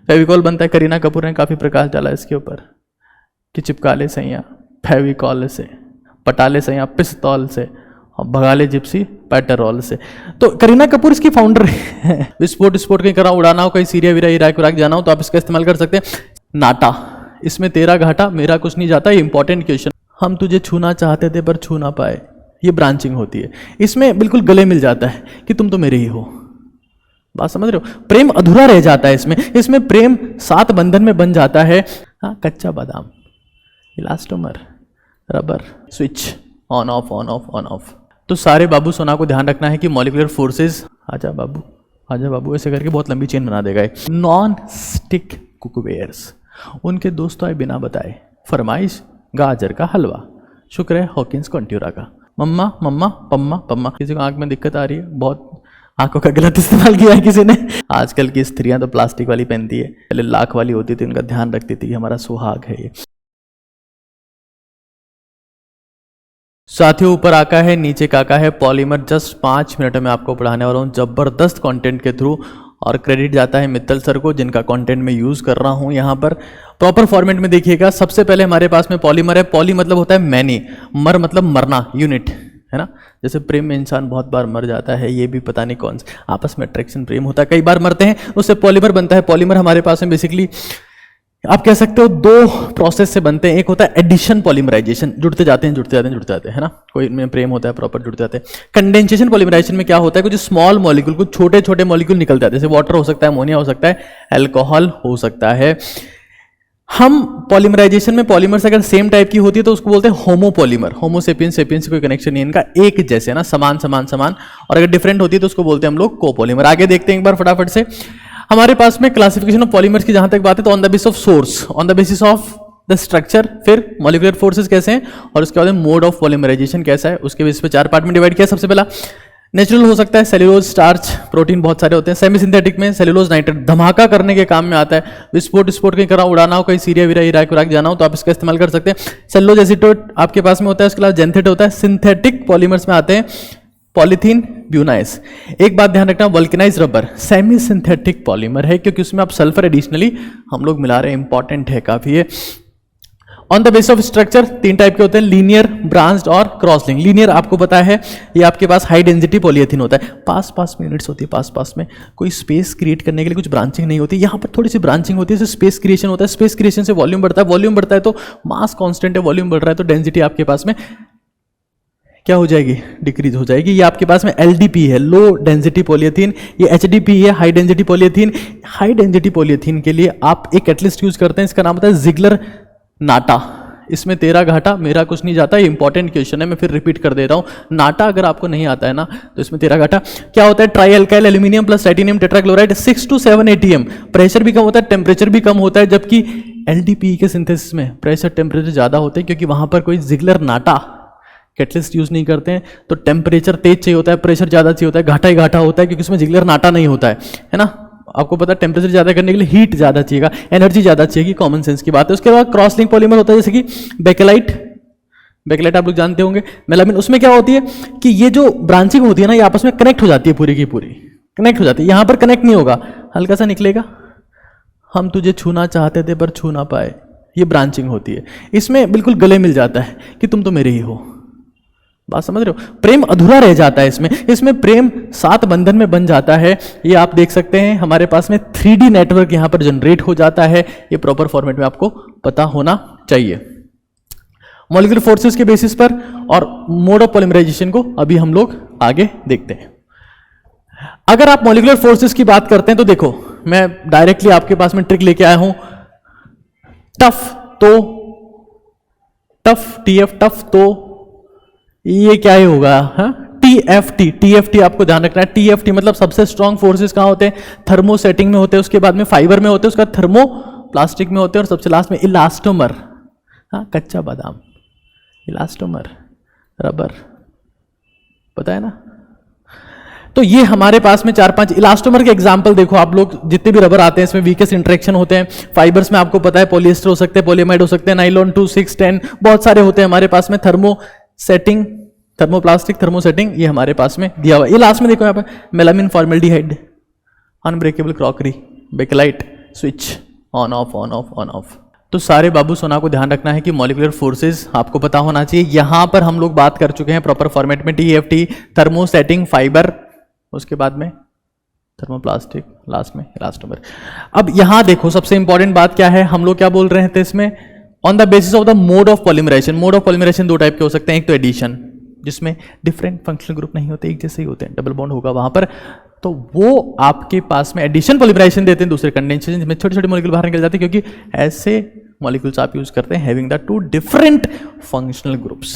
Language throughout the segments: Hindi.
फेविकॉल बनता है, करीना कपूर ने काफ़ी प्रकाश डाला इसके ऊपर कि चिपका ले सैया फेविकॉल से, पटा ले सैया पिस्तौल से और भगा ले जिप्सी पेट्रोल से। तो करीना कपूर इसकी फाउंडर है। विस्फोट कहीं करा उड़ाना हो, कहीं सीरिया वीरा इराक विराक जाना हो तो आप इसका इस्तेमाल कर सकते हैं। नाटा, इसमें तेरा घाटा मेरा कुछ नहीं जाता, ये इंपॉर्टेंट क्वेश्चन। हम तुझे छूना चाहते थे पर छू ना पाए, ये ब्रांचिंग होती है। इसमें बिल्कुल गले मिल जाता है कि तुम तो मेरे ही हो। बात समझ रहे हो? प्रेम अधूरा रह जाता है इसमें प्रेम 7 बंधन में बन जाता है। हाँ, कच्चा बादाम, elastomer, rubber, switch, on off on off on off. तो सारे बाबू सोना को ध्यान रखना है कि मॉलिक्यूलर फोर्सेस, आजा बाबू ऐसे करके बहुत लंबी चेन बना देगा। नॉन स्टिक कुकवेयर्स, उनके दोस्त तो आए बिना बताए। फरमाइश गाजर का हलवा, शुक्र है हॉकिंस कॉन्ट्यूरा का। मम्मा मम्मा पम्मा पम्मा। किसी को आंख में दिक्कत आ रही है, बहुत आंखों का गलत इस्तेमाल किया है किसी ने। आजकल की स्त्रियां तो प्लास्टिक वाली पहनती है, पहले लाख वाली होती थी, उनका ध्यान रखती थी कि हमारा सुहाग है ये। साथियों, ऊपर आका है नीचे काका है, पॉलीमर जस्ट 5 मिनट में आपको पढ़ाने वाला हूँ जबरदस्त कंटेंट के थ्रू। और क्रेडिट जाता है मित्तल सर को, जिनका कंटेंट मैं यूज कर रहा हूँ यहाँ पर। प्रॉपर फॉर्मेट में देखिएगा। सबसे पहले हमारे पास में पॉलीमर है। पॉली मतलब होता है मैनी, मर मतलब मरना, यूनिट, है ना। जैसे प्रेम में इंसान बहुत बार मर जाता है, ये भी पता नहीं कौन सा आपस में अट्रैक्शन प्रेम होता है, कई बार मरते हैं, उससे पॉलीमर बनता है। पॉलीमर हमारे पास में बेसिकली आप कह सकते हो 2 प्रोसेस से बनते हैं। एक होता है एडिशन पॉलीमराइजेशन, जुड़ते जाते हैं, है ना। कोई में प्रेम होता है, प्रॉपर जुड़ते जाते हैं। कंडेंसेशन पॉलीमराइजेशन में क्या होता है, कुछ स्मॉल मॉलिक्यूल, कुछ छोटे छोटे मॉलिक्यूल निकल जाते हैं, जैसे वाटर हो सकता है, अमोनिया हो सकता है, अल्कोहल हो सकता है। हम पॉलीमराइजेशन में पॉलीमर्स अगर सेम टाइप की होती है तो उसको बोलते हैं होमोपॉलीमर। होमोसेपियंस सेपियंस से कोई कनेक्शन नहीं है इनका, एक जैसे ना, समान समान समान। और अगर डिफरेंट होती है तो उसको बोलते हैं हम लोग कोपॉलीमर। आगे देखते हैं एक बार फटाफट से। हमारे पास में क्लासिफिकेशन ऑफ पॉलीमर्स की जहां तक बात है तो on the basis of source, on the basis of the structure, फिर मॉलिक्यूलर फोर्सेस कैसे हैं, और उसके बाद मोड ऑफ पॉलीमराइजेशन कैसा है, उसके बेसिस पे 4 पार्ट में डिवाइड किया। सबसे पहला नेचुरल हो सकता है, सेल्यूलोज, स्टार्च, प्रोटीन बहुत सारे होते हैं। सेमी सिंथेटिक में सेल्यूलोज नाइट्रेट धमाका करने के काम में आता है। विस्फोट कहीं करा उड़ाना हो, कहीं सीरिया वीरा इराक विराक जाना हो तो आप इसका इस्तेमाल कर सकते हैं। सेल्यूलोज एसीटोट आपके पास में होता है, उसके अलावा जेंथेट होता है। सिंथेटिक पॉलीमर्स में आते हैं पॉलीथीन, ब्यूनाइस। एक बात ध्यान रखना, vulcanise rubber semi synthetic polymer है, क्योंकि उसमें आप सल्फर एडिशनली हम लोग मिला रहे हैं, इंपॉर्टेंट है काफी है। On the base of structure 3 type के होते हैं, लीनियर, ब्रांच्ड और क्रॉस लिंक। लीनियर आपको पता है, ये आपके पास हाई डेंसिटी पॉलीएथीन होता है, पास में यूनिट्स होती है, पास में कोई स्पेस क्रिएट करने के लिए कुछ ब्रांचिंग नहीं होती। यहाँ पर थोड़ी सी ब्रांचिंग होती है, स्पेस क्रिएशन होता है। स्पेस क्रिएशन से वॉल्यूम बढ़ता है, वॉल्यूम बढ़ता है तो मास कांस्टेंट है, वॉल्यूम बढ़ रहा है तो डेंसिटी आपके पास में क्या हो जाएगी, डिक्रीज हो जाएगी। ये आपके पास में LDP है, लो डेंसिटी पॉलीएथीन, ये HDP है, हाई डेंसिटी पॉलीएथीन। हाई डेंसिटी पॉलीएथीन के लिए आप एक कैटलिस्ट यूज करते हैं, इसका नाम होता है जिगलर नाटा। इसमें तेरा घाटा मेरा कुछ नहीं जाता, ये इंपॉर्टेंट क्वेश्चन है, मैं फिर रिपीट कर दे रहा हूं। नाटा अगर आपको नहीं आता है ना तो इसमें तेरा घाटा क्या होता है, try alkyl aluminium plus titanium tetrachloride 6 to 7 ATM। Pressure भी कम होता है, टेम्परेचर भी कम होता है, जबकि LDPE के सिंथेसिस में प्रेशर टेम्परेचर ज्यादा होते हैं, क्योंकि वहां पर कोई जिगलर नाटा कैटलिस्ट यूज नहीं करते हैं। तो टेम्परेचर तेज चाहिए होता है, प्रेशर ज्यादा चाहिए होता है, घाटा ही घाटा होता है, क्योंकि उसमें जिगलर नाटा नहीं होता है ना। आपको पता है टेम्परेचर ज्यादा करने के लिए हीट ज्यादा चाहिएगा, एनर्जी ज्यादा चाहिए, कॉमन सेंस की बात है। उसके बाद क्रॉस लिंक पॉलीमर होता है, जैसे कि बेकेलाइट आप लोग जानते होंगे, मेलामिन। उसमें क्या होती है कि ये जो ब्रांचिंग होती है ना, ये आपस में कनेक्ट हो जाती है, पूरी की पूरी कनेक्ट हो जाती है। यहां पर कनेक्ट नहीं होगा, हल्का सा निकलेगा, हम तुझे छूना चाहते थे पर छू ना पाए, ये ब्रांचिंग होती है। इसमें बिल्कुल गले मिल जाता है कि तुम तो मेरे ही हो। बात समझ रहे हो? प्रेम अधूरा रह जाता है इसमें प्रेम 7 बंधन में बन जाता है। ये आप देख सकते हैं, हमारे पास में 3D नेटवर्क यहां पर जनरेट हो जाता है। ये प्रॉपर फॉर्मेट में आपको पता होना चाहिए। मॉलिक्यूलर फोर्सेस के बेसिस पर और मोड ऑफ पॉलीमराइजेशन को अभी हम लोग आगे देखते हैं। अगर आप मॉलिक्यूलर फोर्सेस की बात करते हैं तो देखो, मैं डायरेक्टली आपके पास में ट्रिक लेके आया हूं। टफ तो ये क्या ही होगा, TFT आपको ध्यान रखना है। TFT मतलब सबसे स्ट्रॉन्ग फोर्सेस कहां होते हैं, थर्मोसेटिंग में होते हैं, उसके बाद में फाइबर में होते हैं, उसका थर्मो प्लास्टिक में होते हैं, और सबसे लास्ट में इलास्टोमर, कच्चा बादाम, इलास्टोमर, रबर, पता है ना। तो ये हमारे पास में 4-5 इलास्टोमर के एग्जांपल देखो आप लोग। जितने भी रबर आते हैं इसमें वीकेस्ट इंटरेक्शन होते हैं। फाइबर्स में आपको पता है पॉलिएस्टर हो सकते हैं, पॉलीमाइड हो सकते हैं, नाइलॉन 2, 6, 10 बहुत सारे होते हैं हमारे पास में। थर्मोसेटिंग, थर्मोप्लास्टिक, थर्मोसेटिंग ये हमारे पास में दिया हुआ है। ये लास्ट में देखो यहाँ पर melamine, formaldehyde, unbreakable crockery, bakelite, switch, on off on off on off. तो सारे बाबू सोना को ध्यान रखना है कि मॉलिक्यूलर फोर्सेस आपको पता होना चाहिए। यहां पर हम लोग बात कर चुके हैं प्रॉपर फॉर्मेट में, TFT थर्मोसेटिंग फाइबर, उसके बाद में थर्मोप्लास्टिक, लास्ट में लास्ट नंबर। अब यहां देखो सबसे इंपॉर्टेंट बात क्या है, हम लोग क्या बोल रहे थे इसमें, on the basis of the mode of polymerisation. Mode of polymerisation दो टाइप के हो सकते हैं, एक तो एडिशन जिसमें डिफरेंट फंक्शनल ग्रुप नहीं होते, एक जैसे ही होते हैं, डबल बॉन्ड होगा वहां पर, तो वो आपके पास में एडिशन पॉलीमराइजेशन देते हैं। दूसरे कंडेंसेशन जिसमें छोटे छोटे मॉलिक्यूल बाहर निकल जाते हैं, क्योंकि ऐसे मॉलिक्यूल्स आप यूज करते हैं having the two different functional groups.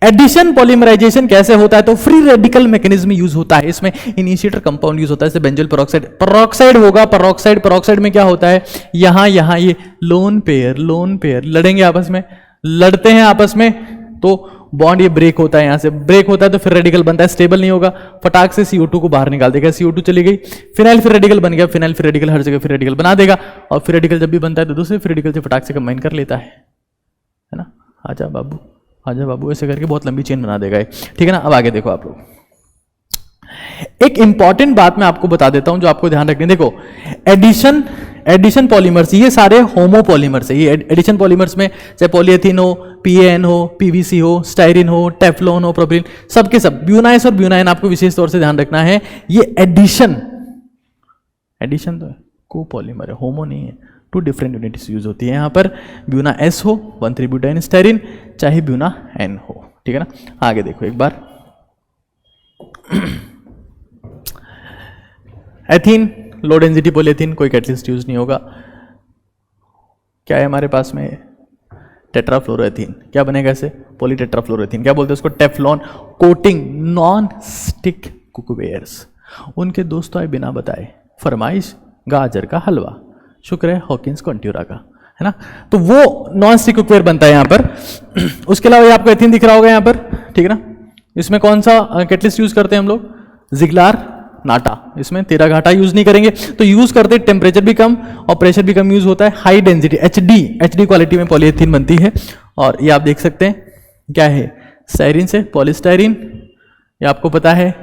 Addition polymerisation कैसे होता है, तो फ्री रेडिकल मैकेनिज्म यूज होता है, इसमें इनिशिएटर कंपाउंड यूज होता है, जैसे बेंजोल पेरोक्साइड, पेरोक्साइड होगा, पेरोक्साइड में क्या होता है, यहां ये लोन पेयर लड़ेंगे आपस में, लड़ते हैं आपस में, तो बॉन्ड ये ब्रेक होता है, यहां से ब्रेक होता है तो फिर रेडिकल बनता है, स्टेबल नहीं होगा, फटाक से CO2 को बाहर निकाल देगा, CO2 चली गई, फिनाइल फिर रेडिकल बन गया, फिनाइल फिर रेडिकल हर जगह फिर रेडिकल बना देगा, और फिर रेडिकल जब भी बनता है तो दूसरे फिर रेडिकल से फटाक से कंबाइन कर लेता है ना। आजा बाबू ऐसे करके बहुत लंबी चेन बना देगा, ठीक है ना। अब आगे देखो आप लोग, एक इंपॉर्टेंट बात मैं आपको बता देता हूं जो आपको ध्यान रखनी, देखो एडिशन पॉलीमर्स ये सारे होमोपॉलीमर्स है। ये एडिशन पॉलीमर्स में चाहे पॉलीएथीन हो, PAN हो, PVC हो, स्टाइरिन हो, टेफ्लॉन हो, प्रोपिलीन, सबके सब ब्यूनाइस और ब्यूनाइन आपको विशेष तौर से ध्यान रखना है। ये एडिशन तो कोपॉलीमर है, होमो नहीं है, टू डिफरेंट यूनिट्स यूज होती है यहाँ पर, ब्यूना S हो 1,3-ब्यूटाइन स्टाइरिन, चाहे ब्यूना N हो, ठीक है ना। आगे देखो एक बार, एथीन, लो डेंसिटी पॉलीएथीन, कोई कैटलिस्ट यूज नहीं होगा। क्या है हमारे पास में, टेट्राफ्लोरोएथीन, क्या बनेगा ऐसे, पॉलीटेट्राफ्लोरोएथीन, क्या बोलते हैं उसको, Teflon coating non stick cookwares. उनके दोस्तों आए बिना बताए, फरमाइश गाजर का हलवा, शुक्र है हॉकिंस कॉन्ट्यूरा का, है ना। तो वो नॉन स्टिक कुकवेयर बनता है यहाँ पर। उसके अलावा ये आपको एथीन दिख रहा होगा यहाँ पर, ठीक है ना। इसमें कौन सा कैटलिस्ट यूज करते हैं हम लोग, जिगलार नाटा, इसमें तेरा घाटा यूज नहीं करेंगे, तो यूज करते टेम्परेचर भी कम और प्रेशर भी कम यूज होता है, हाई डेंसिटी HD क्वालिटी में पॉलीएथीन बनती है। और ये आप देख सकते हैं क्या है, स्टाइरिन से पॉलीस्टाइरिन, ये आपको पता है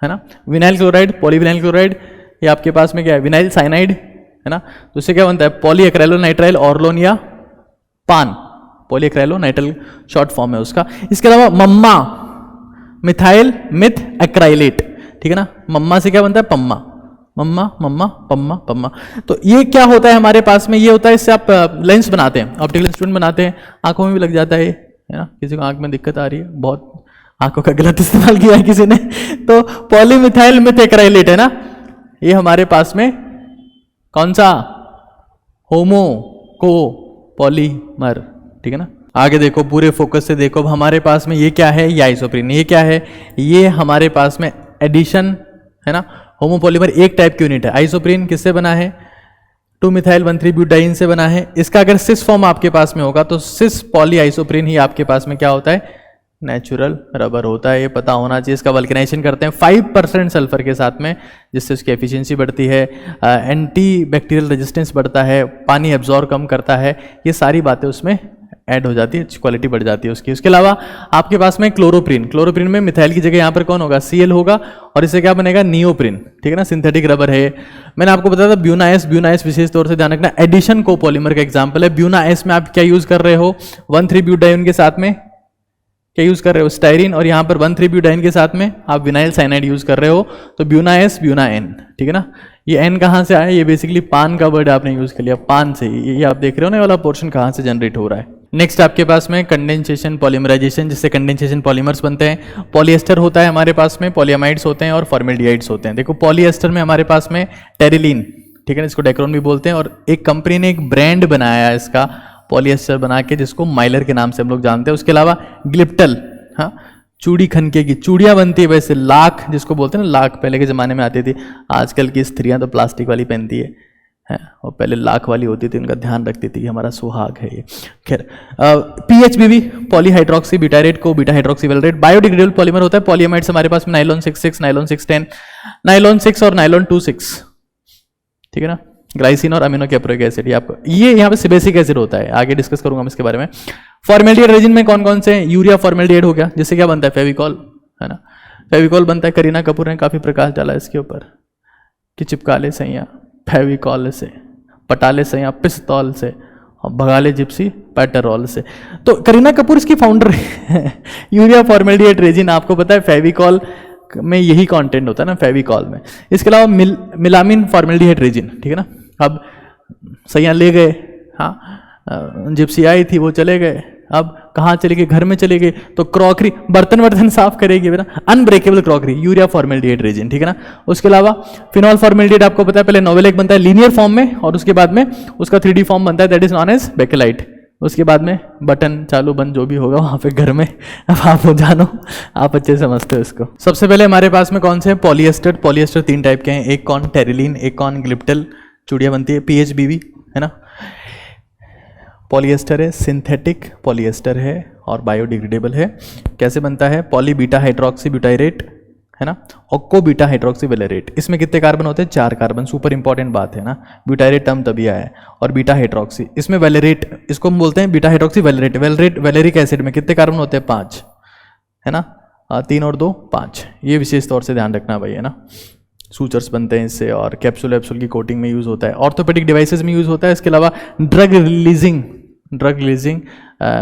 ना। विनाइल क्लोराइड, पॉलीविनाइल क्लोराइड, ये आपके पास में क्या है, विनाइल साइनाइड, है ना। तो उससे क्या बनता है, पॉलीएक्राइलोनाइट्राइल ऑर्लोन या पान, पॉलीएक्राइलोनाइट्राइल शॉर्ट फॉर्म है उसका। इसके अलावा मम्मा, मिथाइल मिथ एक्राइलेट, ठीक है ना। मम्मा से क्या बनता है, पम्मा, मम्मा पम्मा। तो ये क्या होता है हमारे पास में, ये होता है, इससे आप लेंस बनाते हैं, ऑप्टिकल इंस्ट्रूमेंट बनाते हैं, आंखों में भी लग जाता है ना। किसी को आंख में दिक्कत आ रही है, बहुत आंखों का गलत इस्तेमाल किया है किसी ने, तो पॉलीमिथाइल मिथएक्राइलेट है ना, ये हमारे पास में कौन सा, होमो को पॉलीमर, ठीक है ना। आगे देखो, पूरे फोकस से देखो, अब हमारे पास में ये क्या है, ये आइसोप्रीन, ये क्या है, ये हमारे पास में एडिशन है ना, होमोपॉलीमर एक टाइप की यूनिट है। आइसोप्रीन किससे बना है, 2-मिथाइल-1,3-ब्यूटाइन से बना है। इसका अगर सिस फॉर्म आपके पास में होगा तो सिस पॉली आइसोप्रीन ही आपके पास में क्या होता है, नेचुरल रबर होता है, ये पता होना चाहिए। इसका वल्कनाइजेशन करते हैं 5% सल्फर के साथ में, जिससे उसकी एफिशिएंसी बढ़ती है, एंटी बैक्टीरियल रेजिस्टेंस बढ़ता है, पानी एब्जॉर्ब कम करता है, ये सारी बातें उसमें ऐड हो जाती है, अच्छी क्वालिटी बढ़ जाती है उसकी। उसके अलावा आपके पास में क्लोरोप्रीन में मिथाइल की जगह यहाँ पर कौन होगा, Cl होगा, और इससे क्या बनेगा, नियोप्रीन, ठीक है ना, सिंथेटिक रबर है। मैंने आपको बताया था ब्यूना-S विशेष तौर से ध्यान रखना, एडिशन कोपॉलीमर का एग्जाम्पल है। ब्यूना-S में आप क्या यूज कर रहे हो, 1,3-ब्यूटाइन के साथ में क्या यूज कर रहे हो, स्टाइरिन, और यहाँ पर 1,3-ब्यूटाइन के साथ में आप विनाइल साइनाइड यूज कर रहे हो, तो ब्यूना-S ब्यूना-N, ठीक है ना। ये N कहाँ से आया, ये बेसिकली पान का वर्ड आपने यूज कर लिया, पान से, ये आप देख रहे हो ना, वाला पोर्शन कहाँ से जनरेट हो रहा है। नेक्स्ट आपके पास में कंडेंसेशन पॉलीमराइजेशन, जिससे कंडेंसेशन पॉलीमर्स बनते हैं। पॉलीएस्टर होता है हमारे पास में, पॉलीअमाइड्स होते हैं और फॉर्मेल्डिहाइड्स होते हैं। देखो पॉलीएस्टर में हमारे पास में टेरिलीन, ठीक है ना, इसको डेक्रोन भी बोलते हैं, और एक कंपनी ने एक ब्रांड बनाया है इसका पॉलीएस्टर बना के, जिसको माइलर के नाम से हम लोग जानते हैं। उसके अलावा ग्लिप्टल, हाँ, चूड़ी खनके की चूड़ियां बनती है, वैसे लाख जिसको बोलते हैं ना, लाख पहले के जमाने में आती थी, आजकल की स्त्रियां तो प्लास्टिक वाली पहनती है, और पहले लाख वाली होती थी, उनका ध्यान रखती थी कि हमारा सुहाग है ये। खैर, PHBB पॉलीहाइड्रोक्सी ब्यूटारेट को beta hydroxy valerate, biodegradable polymer होता है। पॉलीअमाइड्स हमारे पास में नाइलॉन 6,6, नाइलॉन 6,10, नाइलॉन 6 और नाइलॉन 2,6, ठीक है ना। ग्लाइसिन और अमीनो कैप्रोइक एसिड, आपको ये यहाँ पे सिबेसिक एसिड होता है, आगे डिस्कस करूंगा मैं इसके बारे में। फॉर्मेल्डिहाइड रेजिन में कौन कौन से, यूरिया फॉर्मेल्डिहाइड हो गया, जिससे क्या बनता है, फेविकॉल, है ना, फेविकॉल बनता है। करीना कपूर ने काफी प्रकाश डाला इसके ऊपर कि चिपका ले सैया फेविकॉल से, पटाले से या पिस्तौल से, और भगाले जिप्सी पेटरॉल से। तो करीना कपूर इसकी फाउंडर है। यूरिया फॉर्मेल्डिहाइड रेजिन, आपको पता है फेविकॉल में यही कंटेंट होता है ना, फेविकॉल में। इसके अलावा मिलामिन फॉर्मेल्डिहाइड रेजिन, ठीक है ना। अब सैया ले गए, हाँ जिप्सी आई थी वो चले गए, अब कहाँ चले गए, घर में चले गए, तो क्रॉकरी बर्तन वर्तन साफ करेगी ना, unbreakable crockery, urea formaldehyde resin, ठीक है ना। उसके अलावा फिनॉल फॉर्मेल्डिहाइड आपको पता है पहले नोवेलेक बनता है लीनियर फॉर्म में, और उसके बाद में उसका 3D फॉर्म बनता है, that is known as bakelite. उसके बाद में बटन चालू बंद जो भी होगा वहाँ पे घर में, अब आप जानो, आप अच्छे समझते हो इसको। सबसे पहले हमारे पास में कौन से हैं, पॉलिएस्टर। पॉलिएस्टर 3 टाइप के हैं, एक कौन टेरिलीन, एक कौन ग्लिप्टल, चूड़िया बनती है, PHBV है ना। पॉलिएस्टर है सिंथेटिक पॉलिएस्टर है और बायोडिग्रेडेबल है। कैसे बनता है, पॉली बीटा हाइड्रोक्सी ब्यूटाइरेट है ना, ऑक्को बीटा हाइड्रोक्सी वेलेरेट। इसमें कितने कार्बन होते हैं, 4 कार्बन, सुपर इंपॉर्टेंट बात है ना, ब्यूटाइरेट टर्म तभी आया है। और बीटा हाइड्रोक्सी, इसमें वेलेरेट, इसको हम बोलते हैं beta hydroxy valerate. Valeric acid में कितने कार्बन होते हैं, 5 है ना, 3 और 2 5। ये विशेष तौर से ध्यान रखना भाई है ना। सूचर्स बनते हैं इससे, और कैप्सूल एप्सूल की कोटिंग में यूज होता है, ऑर्थोपेडिक डिवाइसेस में यूज होता है। इसके अलावा ड्रग रिलीजिंग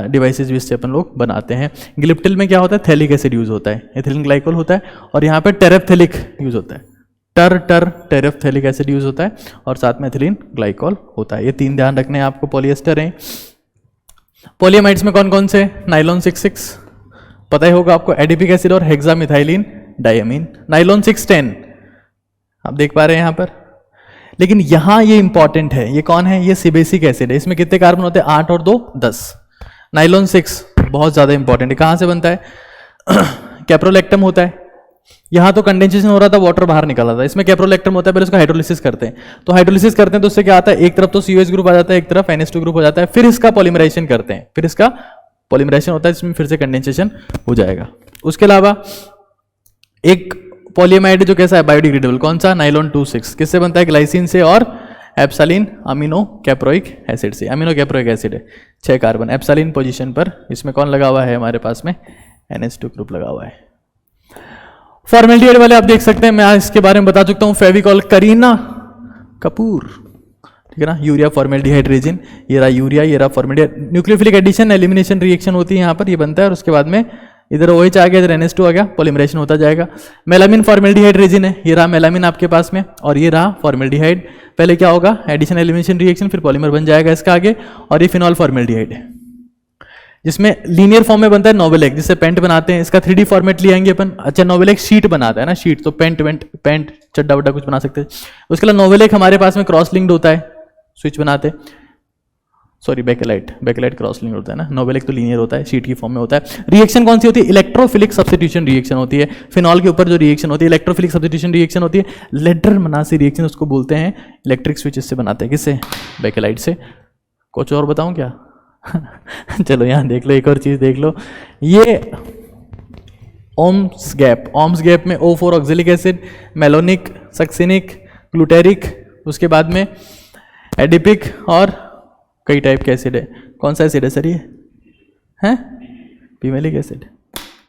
डिवाइसेस भी इससे अपन लोग बनाते हैं। ग्लिप्टिल में क्या होता है, थैलिक एसिड यूज होता है, एथिलीन ग्लाइकोल होता है, और यहाँ पे टेरेफ्थेलिक यूज होता है, टेरेफ्थेलिक एसिड यूज होता है, और साथ में एथिलीन ग्लाइकोल होता है। ये 3 ध्यान रखने हैं आपको। पॉलिएस्टर हैं। पॉलीएमाइड्स में कौन कौन से, नाइलॉन 6,6 पता ही होगा आपको, एडिपिक एसिड और हेक्सामिथाइलिन डायमीन। नाइलॉन 6,10 आप देख पा रहे हैं यहाँ पर, लेकिन यहां ये इंपॉर्टेंट है, ये कौन है, ये सिबेसिक एसिड है। इसमें कितने कार्बन होते हैं, 8 और 2 10। नाइलॉन 6 बहुत ज्यादा इंपॉर्टेंट है। कहां से बनता है, कैप्रोलेक्टम होता है। यहां तो कंडेंसेशन हो रहा था, वाटर बाहर निकल रहा था, इसमें कैप्रोलेक्टम होता है। पहले उसका हाइड्रोलिसिस करते हैं, तो हाइड्रोलिसिस करते हैं तो उससे क्या आता है, एक तरफ तो COH ग्रुप आ जाता है, एक तरफ NH2 ग्रुप हो जाता है, फिर इसका पॉलीमराइजेशन करते हैं, फिर इसका पॉलीमराइजेशन होता है, इसमें फिर से कंडेंसेशन हो जाएगा। उसके अलावा एक पॉलीएमाइड जो कैसा है, बायोडिग्रेडेबल, कौन सा, नाइलॉन 2,6 किससे बनता है, ग्लाइसिन से और एप्सालिन अमीनो कैप्रोइक एसिड से। अमीनो कैप्रोइक एसिड है, 6 कार्बन, एप्सालिन पोजीशन पर इसमें कौन लगा हुआ है हमारे पास में, NH2 ग्रुप लगा हुआ है। फॉर्मेल्डिहाइड वाले आप देख सकते हैं, मैं आज इसके बारे में बता चुका हूं, फेविकॉल करीना कपूर, ठीक है ना। यूरिया फॉर्मेल्डिहाइड रेजिन, ये रहा यूरिया, ये रहा formaldehyde. Nucleophilic addition elimination reaction होती है यहाँ पर, ये बनता है, और उसके बाद में इधर OH आ गया, इधर NH2 आ गया, पॉलीमराइजेशन होता जाएगा। मेलामिन फॉर्मेल्डिहाइड रेजिन है, ये रहा मेलामिन आपके पास में, और ये रहा फॉर्मेल्डिहाइड। पहले क्या होगा, एडिशन एलिमिनेशन रिएक्शन, फिर पॉलीमर बन जाएगा इसका आगे, और ये फिनॉल फॉर्मेल्डिहाइड है, जिसमें लीनियर फॉर्म में बनता है नोवेलेक, जिससे पेंट बनाते हैं। इसका 3D फॉर्मेट ले आएंगे अपन। अच्छा, नोवेलेक शीट बनाता है ना, शीट, तो पेंट चड्डा वड्डा कुछ बना सकते हैं। उसके अलावा नोवेलेक हमारे पास में क्रॉस लिंक्ड होता है, स्विच बनाते हैं, सॉरी बेकेलाइट क्रॉस लिंक होता है ना, नोवेलेक तो लीनियर होता है, शीट की फॉर्म में होता है। रिएक्शन कौन सी होती है, इलेक्ट्रोफिलिक सब्स्टिट्यूशन रिएक्शन होती है। फिनॉल के ऊपर जो रिएक्शन होती है इलेक्ट्रोफिलिक सब्स्टिट्यूशन रिएक्शन होती है। लेडर मनासी रिएक्शन उसको बोलते हैं, इलेक्ट्रिक स्विच इससे बनाते हैं, किससे, बेकेलाइट से। कुछ और बताऊं क्या? चलो यहाँ देख लो, एक और चीज देख लो, ये ओम्स गैप में O4 oxalic acid, malonic, succinic, glutaric, उसके बाद में एडिपिक, और कई टाइप के एसिड है। कौन सा एसिड है सर ये, हैं, पिमेलिक एसिड,